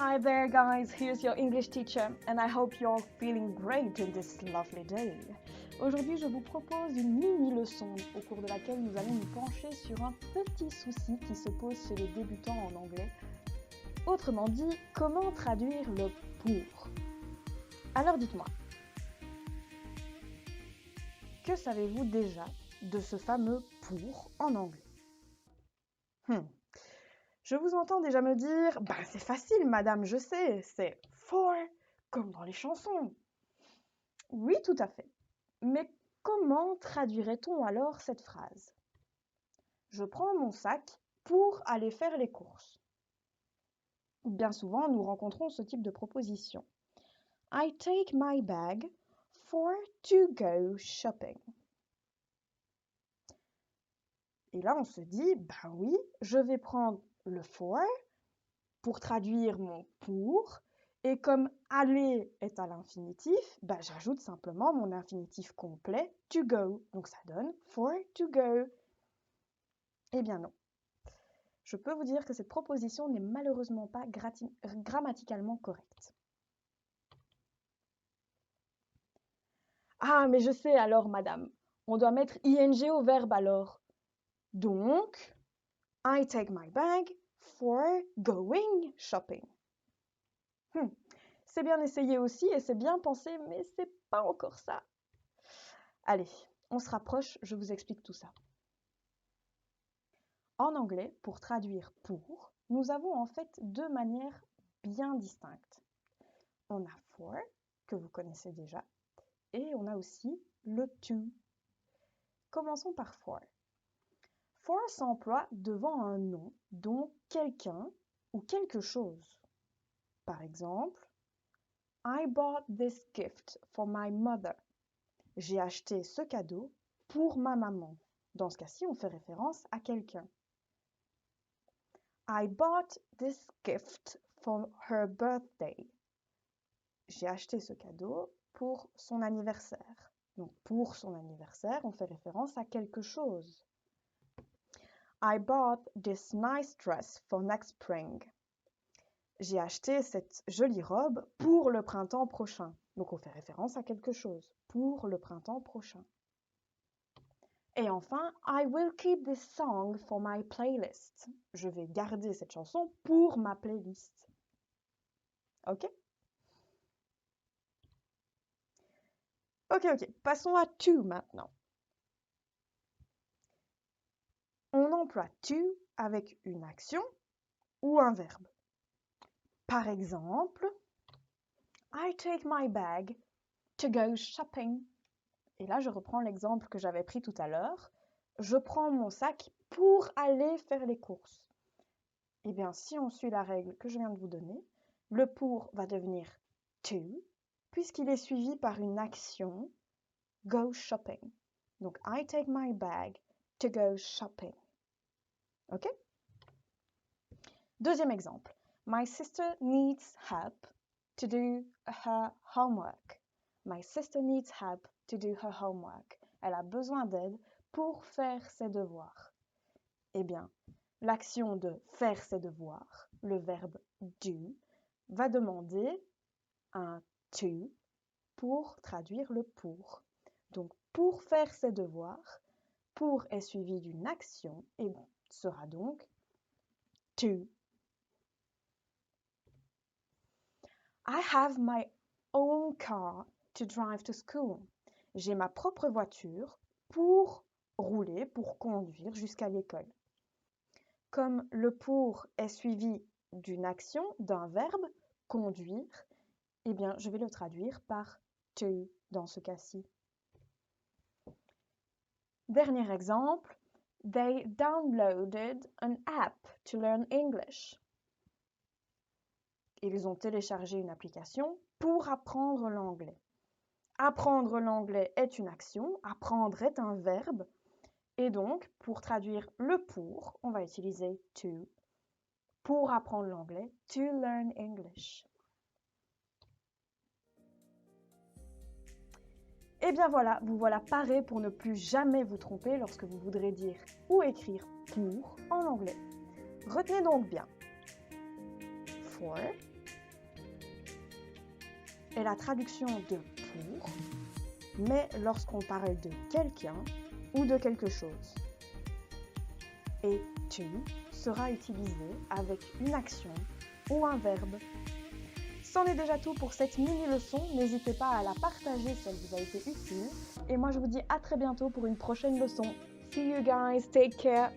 Hi there guys, here's your English teacher and I hope you're feeling great in this lovely day. Aujourd'hui, je vous propose une mini-leçon au cours de laquelle nous allons nous pencher sur un petit souci qui se pose chez les débutants en anglais. Autrement dit, comment traduire le pour. Alors dites-moi, que savez-vous déjà de ce fameux pour en anglais? Je vous entends déjà me dire « c'est facile, madame, je sais, c'est for, comme dans les chansons. » Oui, tout à fait. Mais comment traduirait-on alors cette phrase? Je prends mon sac pour aller faire les courses. Bien souvent, nous rencontrons ce type de proposition. I take my bag for to go shopping. Et là, on se dit, oui, je vais prendre le for pour traduire mon pour, et comme aller est à l'infinitif, j'ajoute simplement mon infinitif complet, to go. Donc ça donne for to go. Eh bien non. Je peux vous dire que cette proposition n'est malheureusement pas grammaticalement correcte. Ah, mais je sais alors, madame. On doit mettre ing au verbe alors. Donc, I take my bag for going shopping. C'est bien essayé aussi et c'est bien pensé, mais c'est pas encore ça. Allez, on se rapproche, je vous explique tout ça. En anglais, pour traduire pour, nous avons en fait deux manières bien distinctes. On a for, que vous connaissez déjà, et on a aussi le to. Commençons par for. For s'emploie devant un nom, dont quelqu'un ou quelque chose. Par exemple, I bought this gift for my mother. J'ai acheté ce cadeau pour ma maman. Dans ce cas-ci, on fait référence à quelqu'un. I bought this gift for her birthday. J'ai acheté ce cadeau pour son anniversaire. Donc, pour son anniversaire, on fait référence à quelque chose. I bought this nice dress for next spring. J'ai acheté cette jolie robe pour le printemps prochain. Donc, on fait référence à quelque chose. Pour le printemps prochain. Et enfin, I will keep this song for my playlist. Je vais garder cette chanson pour ma playlist. Ok? Ok, passons à to maintenant. On emploie to avec une action ou un verbe. Par exemple, I take my bag to go shopping. Et là, je reprends l'exemple que j'avais pris tout à l'heure. Je prends mon sac pour aller faire les courses. Eh bien, si on suit la règle que je viens de vous donner, le pour va devenir to, puisqu'il est suivi par une action, go shopping. Donc, I take my bag to go shopping. Ok? Deuxième exemple. My sister needs help to do her homework. My sister needs help to do her homework. Elle a besoin d'aide pour faire ses devoirs. Eh bien, l'action de faire ses devoirs, le verbe do, va demander un to pour traduire le pour. Donc, pour faire ses devoirs, pour est suivi d'une action et sera donc to. I have my own car to drive to school. J'ai ma propre voiture pour rouler, pour conduire jusqu'à l'école. Comme le pour est suivi d'une action, d'un verbe, conduire, eh bien, je vais le traduire par to dans ce cas-ci. Dernier exemple, they downloaded an app to learn English. Ils ont téléchargé une application pour apprendre l'anglais. Apprendre l'anglais est une action, apprendre est un verbe, et donc, pour traduire le pour, on va utiliser to. Pour apprendre l'anglais, to learn English. Et bien voilà, vous voilà paré pour ne plus jamais vous tromper lorsque vous voudrez dire ou écrire pour en anglais. Retenez donc bien for, est la traduction de pour, mais lorsqu'on parle de quelqu'un ou de quelque chose. Et to sera utilisé avec une action ou un verbe. C'en est déjà tout pour cette mini-leçon. N'hésitez pas à la partager si elle vous a été utile. Et moi, je vous dis à très bientôt pour une prochaine leçon. See you guys, take care!